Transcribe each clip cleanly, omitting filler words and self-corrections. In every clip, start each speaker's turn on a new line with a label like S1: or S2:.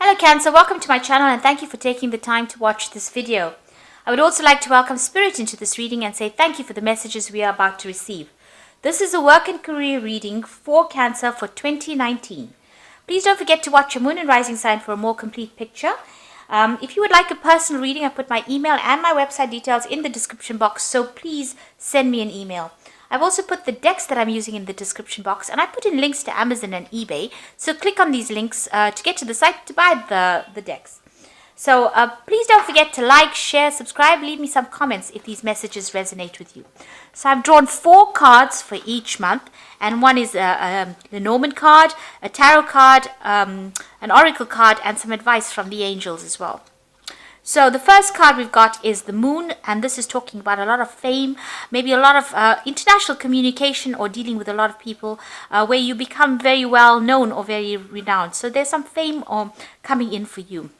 S1: Hello Cancer, welcome to my channel and thank you for taking the time to watch this video. I would also like to welcome Spirit into this reading and say thank you for the messages we are about to receive. This is a work and career reading for Cancer for 2019. Please don't forget to watch your moon and rising sign for a more complete picture. If you would like a personal reading, I put my email and my website details in the description box, so please send me an email. I've also put the decks that I'm using in the description box, and I put in links to Amazon and eBay, so click on these links to get to the site to buy the decks. So please don't forget to like, share, subscribe, leave me some comments if these messages resonate with you. So I've drawn 4 cards for each month, and one is a Lenormand card, a tarot card, an oracle card, and some advice from the angels as well. So the first card we've got is the moon, and this is talking about a lot of fame, maybe a lot of international communication or dealing with a lot of people where you become very well known or very renowned. So there's some fame coming in for you.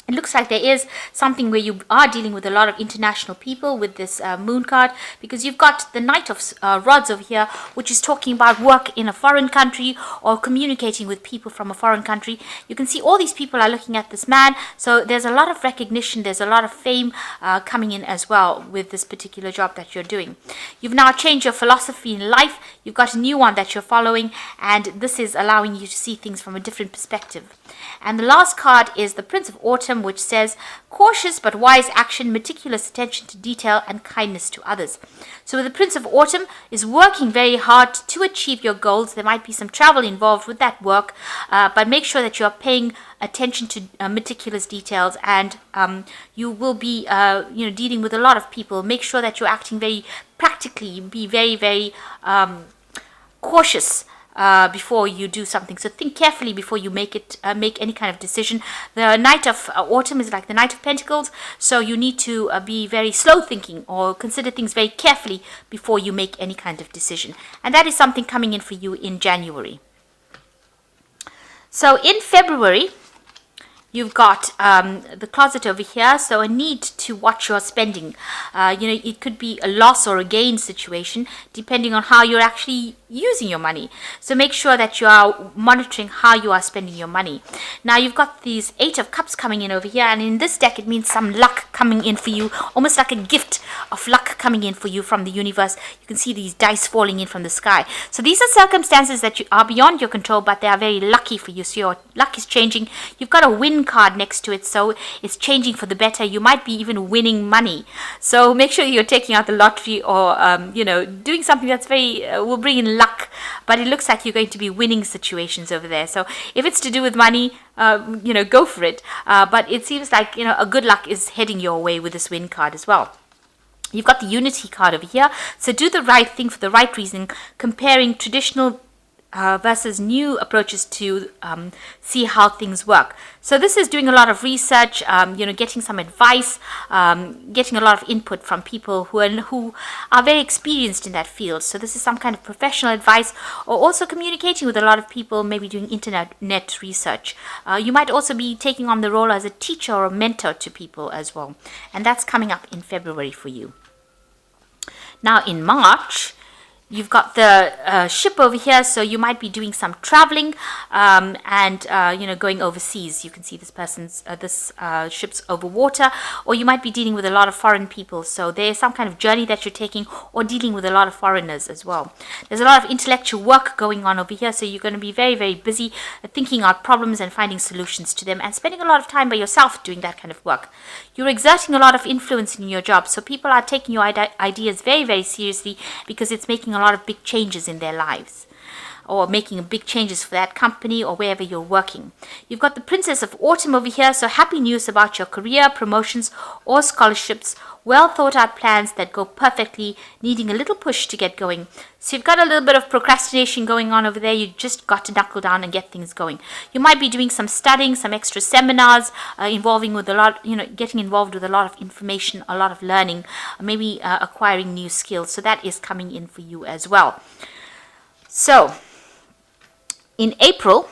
S1: It looks like there is something where you are dealing with a lot of international people with this moon card, because you've got the Knight of Rods over here, which is talking about work in a foreign country or communicating with people from a foreign country. You can see all these people are looking at this man, so there's a lot of recognition, there's a lot of fame coming in as well with this particular job that you're doing. You've now changed your philosophy in life, you've got a new one that you're following, and this is allowing you to see things from a different perspective. And the last card is the Prince of Autumn, which says cautious but wise action, meticulous attention to detail, and kindness to others. So the Prince of Autumn is working very hard to achieve your goals. There might be some travel involved with that work, but make sure that you are paying attention to meticulous details, and you will be dealing with a lot of people. Make sure that you're acting very practically, be very, very cautious before you do something. So think carefully before you make any kind of decision. The Knight of Autumn is like the Knight of Pentacles, so you need to be very slow thinking or consider things very carefully before you make any kind of decision. And that is something coming in for you in January. So in February, you've got the closet over here, so a need to watch your spending. It could be a loss or a gain situation depending on how you're actually using your money. So make sure that you are monitoring how you are spending your money. Now you've got these 8 of Cups coming in over here, and in this deck it means some luck coming in for you, almost like a gift of luck coming in for you from the universe. You can see these dice falling in from the sky. So these are circumstances that are beyond your control, but they are very lucky for you. So your luck is changing. You've got a win card next to it, so it's changing for the better. You might be even winning money, so make sure you're taking out the lottery or doing something that's very will bring in luck, but it looks like you're going to be winning situations over there. So if it's to do with money, go for it, but it seems like a good luck is heading your way with this win card as well. You've got the Unity card over here, so do the right thing for the right reason, comparing traditional versus new approaches to see how things work. So this is doing a lot of research, getting some advice, getting a lot of input from people who are very experienced in that field. So this is some kind of professional advice, or also communicating with a lot of people, maybe doing internet research. You might also be taking on the role as a teacher or a mentor to people as well. And that's coming up in February for you. Now in March, you've got the ship over here, so you might be doing some traveling and going overseas. You can see this person's ship's over water, or you might be dealing with a lot of foreign people. So there's some kind of journey that you're taking, or dealing with a lot of foreigners as well. There's a lot of intellectual work going on over here, so you're going to be very, very busy thinking out problems and finding solutions to them, and spending a lot of time by yourself doing that kind of work. You're exerting a lot of influence in your job, so people are taking your ideas very, very seriously, because it's making a lot of big changes in their lives, or making big changes for that company or wherever you're working. You've got the Princess of Autumn over here, so happy news about your career, promotions, or scholarships, well thought out plans that go perfectly, needing a little push to get going. So you've got a little bit of procrastination going on over there. You just got to knuckle down and get things going. You might be doing some studying, some extra seminars, involving with a lot, getting involved with a lot of information, a lot of learning, maybe acquiring new skills. So that is coming in for you as well. So in April,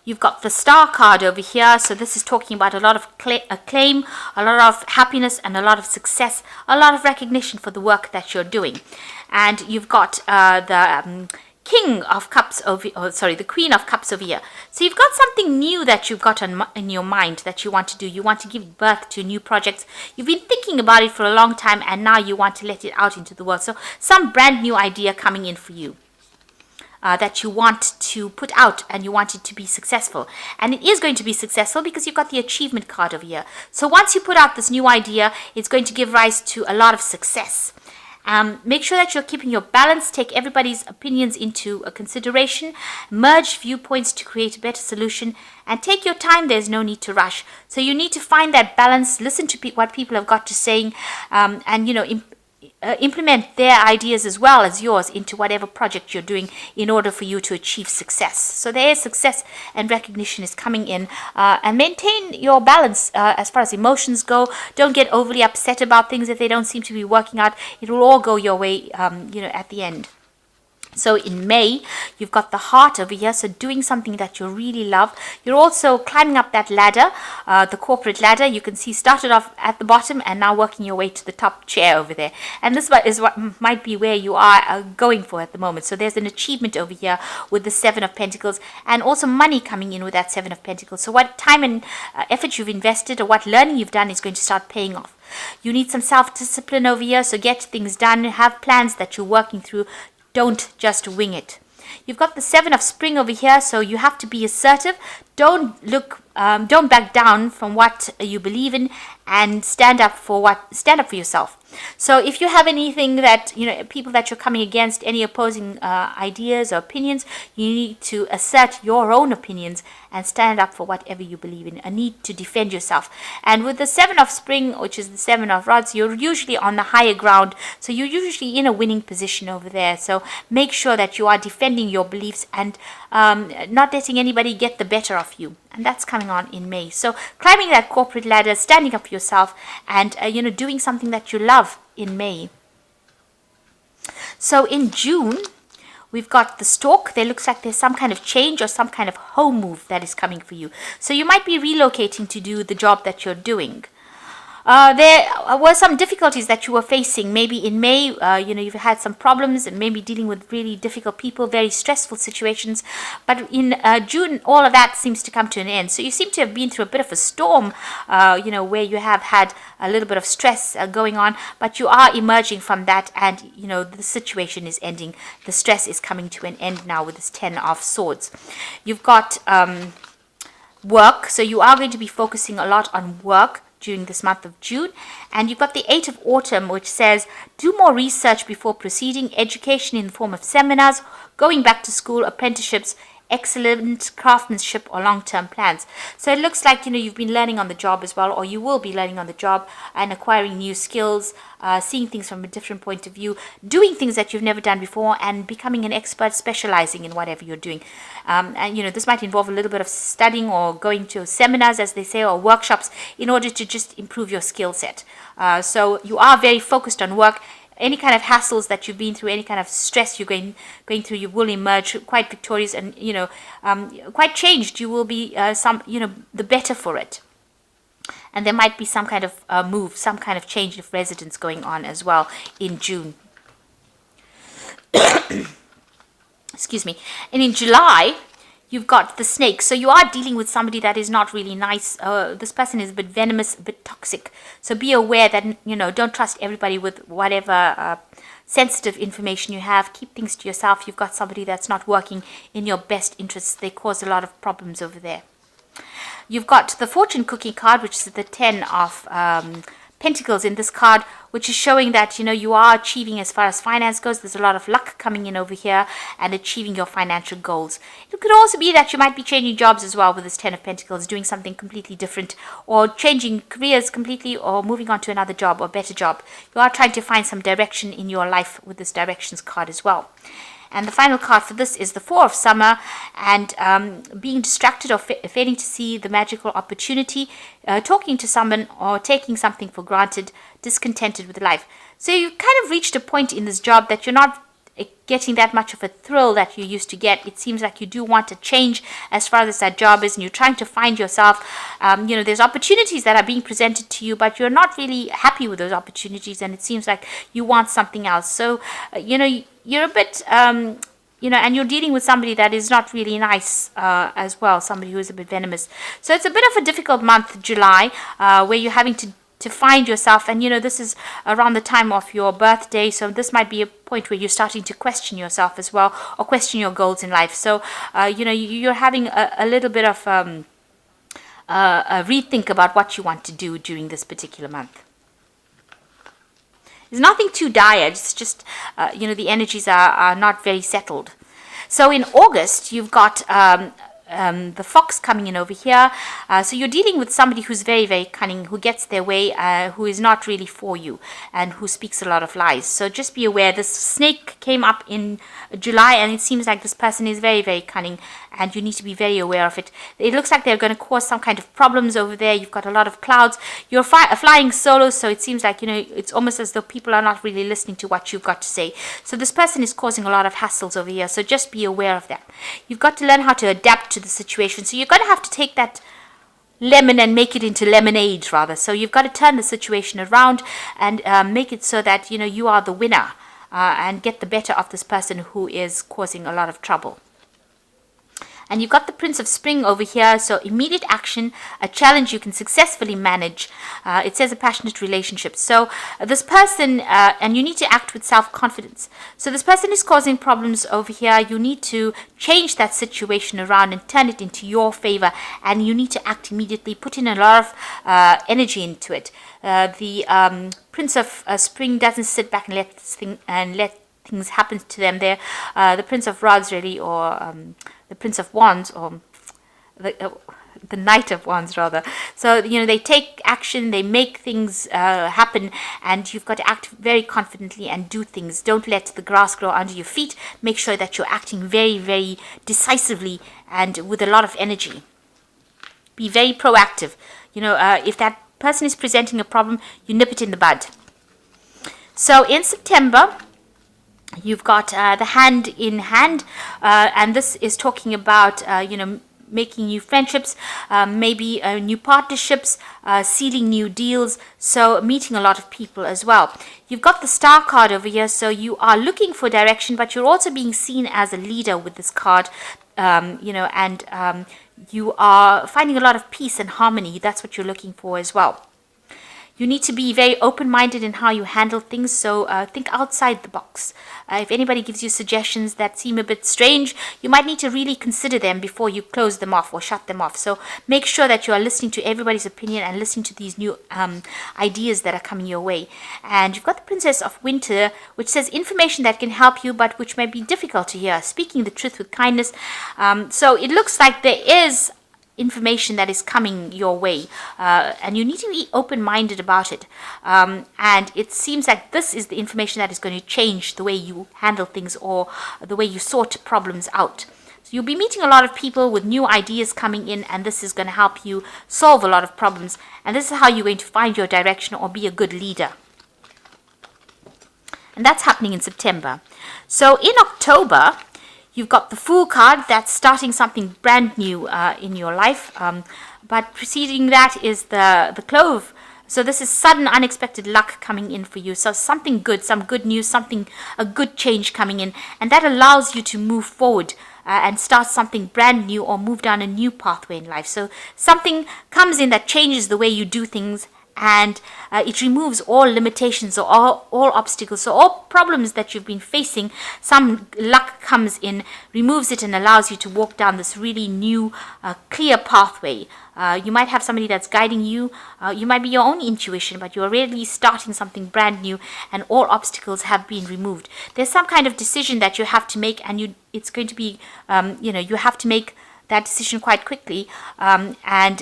S1: you've got the Star card over here, so this is talking about a lot of acclaim, a lot of happiness, and a lot of success, a lot of recognition for the work that you're doing. And you've got the King of Cups over, the Queen of Cups over here. So you've got something new that you've got in your mind that you want to do. You want to give birth to new projects. You've been thinking about it for a long time, and now you want to let it out into the world. So some brand new idea coming in for you. That you want to put out, and you want it to be successful. And it is going to be successful because you've got the achievement card over here. So once you put out this new idea, it's going to give rise to a lot of success. Make sure that you're keeping your balance. Take everybody's opinions into consideration. Merge viewpoints to create a better solution. And take your time. There's no need to rush. So you need to find that balance. Listen to what people have got to say. And, implement their ideas as well as yours into whatever project you're doing in order for you to achieve success. So there is success and recognition is coming in, and maintain your balance as far as emotions go. Don't get overly upset about things if they don't seem to be working out. It will all go your way, at the end. So in May, you've got the heart over here, so doing something that you really love. You're also climbing up that ladder, the corporate ladder. You can see started off at the bottom and now working your way to the top chair over there. And this is what might be where you are going for at the moment. So there's an achievement over here with the Seven of Pentacles, and also money coming in with that Seven of Pentacles. So what time and effort you've invested or what learning you've done is going to start paying off. You need some self-discipline over here, so get things done. Have plans that you're working through. Don't just wing it. You've got the Seven of Spring over here, so you have to be assertive. Don't back down from what you believe in, and stand up for yourself. So if you have anything that, people that you're coming against, any opposing ideas or opinions, you need to assert your own opinions and stand up for whatever you believe in. A need to defend yourself. And with the Seven of Spring, which is the Seven of Rods, you're usually on the higher ground. So you're usually in a winning position over there. So make sure that you are defending your beliefs and not letting anybody get the better of you. And that's coming on in May. So climbing that corporate ladder, standing up for yourself, and doing something that you love in May. So in June, we've got the Stork. There looks like there's some kind of change or some kind of home move that is coming for you. So you might be relocating to do the job that you're doing. There were some difficulties that you were facing. Maybe in May, you've had some problems and maybe dealing with really difficult people, very stressful situations. But in June, all of that seems to come to an end. So you seem to have been through a bit of a storm, where you have had a little bit of stress going on. But you are emerging from that, and, the situation is ending. The stress is coming to an end now with this Ten of Swords. You've got work. So you are going to be focusing a lot on work during this month of June. And you've got the Eight of Autumn, which says do more research before proceeding, education in the form of seminars, going back to school, apprenticeships, excellent craftsmanship, or long-term plans. So it looks like you've been learning on the job as well, or you will be learning on the job and acquiring new skills, seeing things from a different point of view, doing things that you've never done before, and becoming an expert, specializing in whatever you're doing. And this might involve a little bit of studying or going to seminars, as they say, or workshops, in order to just improve your skill set. So you are very focused on work. Any kind of hassles that you've been through, any kind of stress you're going through, you will emerge quite victorious and quite changed. You will be the better for it. And there might be some kind of move, some kind of change of residence going on as well in June. Excuse me. And in July, you've got the Snake. So you are dealing with somebody that is not really nice. This person is a bit venomous, a bit toxic. So be aware that, don't trust everybody with whatever sensitive information you have. Keep things to yourself. You've got somebody that's not working in your best interests. They cause a lot of problems over there. You've got the Fortune Cookie card, which is the Ten of Pentacles in this card, which is showing that you are achieving as far as finance goes. There's a lot of luck coming in over here and achieving your financial goals. It could also be that you might be changing jobs as well with this Ten of Pentacles, doing something completely different, or changing careers completely, or moving on to another job or better job. You are trying to find some direction in your life with this Directions card as well. And the final card for this is the Four of Summer, and being distracted or failing to see the magical opportunity, talking to someone or taking something for granted, discontented with life. So you've kind of reached a point in this job that you're not getting that much of a thrill that you used to get. It seems like you do want to change as far as that job is, and you're trying to find yourself. There's opportunities that are being presented to you, but you're not really happy with those opportunities, and it seems like you want something else. So, you're a bit and you're dealing with somebody that is not really nice as well, somebody who is a bit venomous. So it's a bit of a difficult month, July, where you're having to find yourself. And, this is around the time of your birthday. So this might be a point where you're starting to question yourself as well, or question your goals in life. So, you're having a little bit of a rethink about what you want to do during this particular month. There's nothing too dire. It's just, the energies are not very settled. So in August, you've got the fox coming in over here. So you're dealing with somebody who's very, very cunning, who gets their way, who is not really for you, and who speaks a lot of lies. So just be aware. This snake came up in July, and it seems like this person is very, very cunning, and you need to be very aware of it. It looks like they're going to cause some kind of problems over there. You've got a lot of clouds. You're flying solo, so it seems like, it's almost as though people are not really listening to what you've got to say. So this person is causing a lot of hassles over here, so just be aware of that. You've got to learn how to adapt to the situation. So you're going to have to take that lemon and make it into lemonade, rather. So you've got to turn the situation around and make it so that, you are the winner, and get the better of this person who is causing a lot of trouble. And you've got the Prince of Spring over here, so immediate action, a challenge you can successfully manage. It says a passionate relationship. So this person, and you need to act with self-confidence. So this person is causing problems over here. You need to change that situation around and turn it into your favor. And you need to act immediately, put in a lot of energy into it. The Prince of Spring doesn't sit back and let things happen to them. They're the Prince of Rods, really, or the Prince of Wands, or the Knight of Wands, rather. So, they take action, they make things happen, and you've got to act very confidently and do things. Don't let the grass grow under your feet. Make sure that you're acting very, very decisively and with a lot of energy. Be very proactive. If that person is presenting a problem, you nip it in the bud. So in September, you've got the hand in hand, and this is talking about, making new friendships, maybe new partnerships, sealing new deals, so meeting a lot of people as well. You've got the Star card over here, so you are looking for direction, but you're also being seen as a leader with this card, and you are finding a lot of peace and harmony. That's what you're looking for as well. You need to be very open-minded in how you handle things, so think outside the box. If anybody gives you suggestions that seem a bit strange, you might need to really consider them before you close them off or shut them off. So make sure that you are listening to everybody's opinion and listening to these new ideas that are coming your way. And you've got the Princess of Winter, which says information that can help you, but which may be difficult to hear. Speaking the truth with kindness. So it looks like there is information that is coming your way, and you need to be open-minded about it, and it seems like this is the information that is going to change the way you handle things or the way you sort problems out. So you'll be meeting a lot of people with new ideas coming in, and this is going to help you solve a lot of problems, and this is how you're going to find your direction or be a good leader. And that's happening in September. So in October, you've got the Fool card. That's starting something brand new in your life. But preceding that is the Clove. So this is sudden, unexpected luck coming in for you. So something good, some good news, a good change coming in. And that allows you to move forward and start something brand new or move down a new pathway in life. So something comes in that changes the way you do things, and it removes all limitations or all obstacles. So all problems that you've been facing, some luck comes in, removes it, and allows you to walk down this really new, clear pathway. You might have somebody that's guiding you. You might be your own intuition, but you're really starting something brand new, and all obstacles have been removed. There's some kind of decision that you have to make, and it's going to be, you have to make that decision quite quickly, and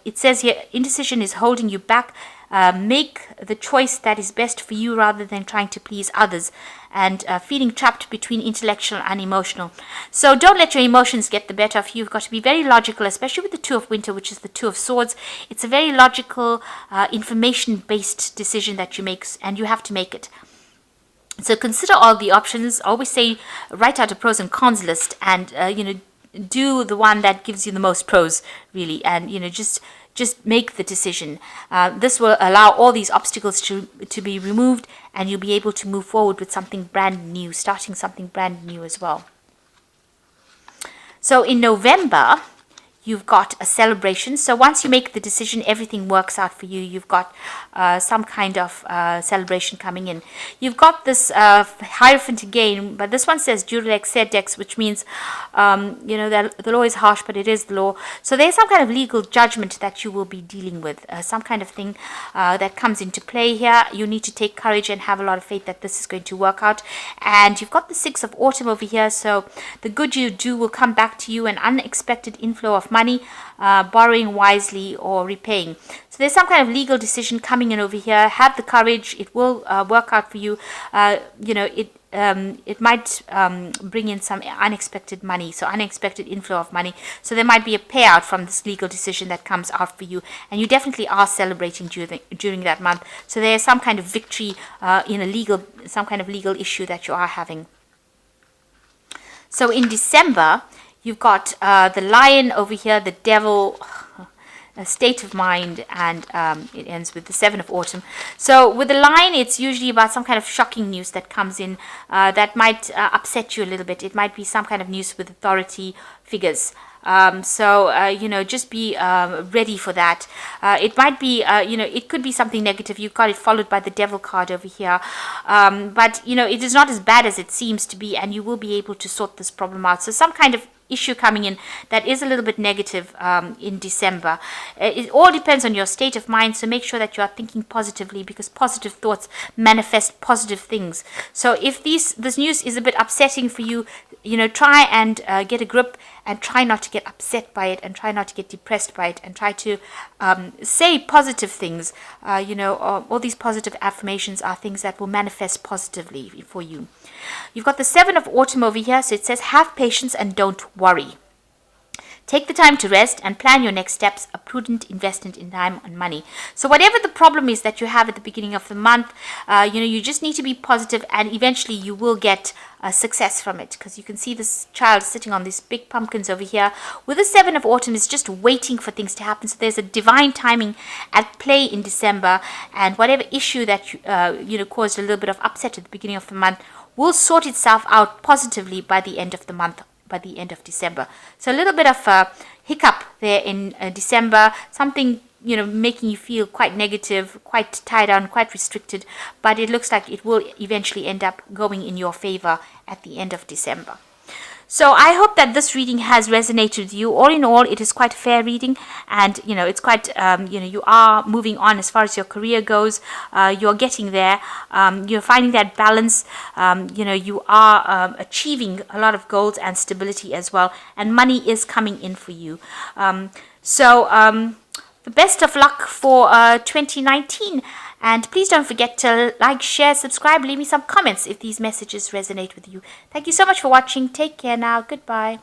S1: it says here, indecision is holding you back. Make the choice that is best for you rather than trying to please others, and feeling trapped between intellectual and emotional. So don't let your emotions get the better of you. You've got to be very logical, especially with the Two of Winter, which is the Two of Swords. It's a very logical, information-based decision that you make, and you have to make it. So consider all the options. Always say, write out a pros and cons list, and do the one that gives you the most pros, really, and just make the decision. This will allow all these obstacles to be removed, and you'll be able to move forward with something brand new, starting something brand new as well. So in November, you've got a celebration. So once you make the decision, everything works out for you. You've got some kind of celebration coming in. You've got this Hierophant again, but this one says Jurex Sedex, which means, the law is harsh, but it is the law. So there's some kind of legal judgment that you will be dealing with, some kind of thing that comes into play here. You need to take courage and have a lot of faith that this is going to work out. And you've got the 6 of Autumn over here. So the good you do will come back to you, an unexpected inflow of money, borrowing wisely or repaying. So there's some kind of legal decision coming in over here. Have the courage. It will work out for you. It might bring in some unexpected money, so unexpected inflow of money. So there might be a payout from this legal decision that comes out for you, and you definitely are celebrating during that month. So there's some kind of victory in some kind of legal issue that you are having. So in December, you've got the Lion over here, the Devil, a state of mind, and it ends with the 7 of Autumn. So with the Lion, it's usually about some kind of shocking news that comes in that might upset you a little bit. It might be some kind of news with authority figures. Just be ready for that. It might be, it could be something negative. You've got it followed by the Devil card over here. But it is not as bad as it seems to be, and you will be able to sort this problem out. So some kind of issue coming in that is a little bit negative in December. It all depends on your state of mind, so make sure that you are thinking positively, because positive thoughts manifest positive things. So if this news is a bit upsetting for you, try and get a grip, and try not to get upset by it, and try not to get depressed by it, and try to say positive things. All these positive affirmations are things that will manifest positively for you. You've got the 7 of Autumn over here, so it says have patience and don't worry. Take the time to rest and plan your next steps, a prudent investment in time and money. So whatever the problem is that you have at the beginning of the month, you just need to be positive, and eventually you will get success from it, because you can see this child sitting on these big pumpkins over here. With the 7 of Autumn, is just waiting for things to happen. So there's a divine timing at play in December, and whatever issue that caused a little bit of upset at the beginning of the month will sort itself out positively by the end of the month, by the end of December. So a little bit of a hiccup there in December, something making you feel quite negative, quite tied down, quite restricted, but it looks like it will eventually end up going in your favor at the end of December. So I hope that this reading has resonated with you. All in all, it is quite a fair reading, and it's quite you are moving on as far as your career goes. You're getting there. You're finding that balance. You are achieving a lot of goals and stability as well, and money is coming in for you. The best of luck for 2019. And please don't forget to like, share, subscribe, leave me some comments if these messages resonate with you. Thank you so much for watching. Take care now. Goodbye.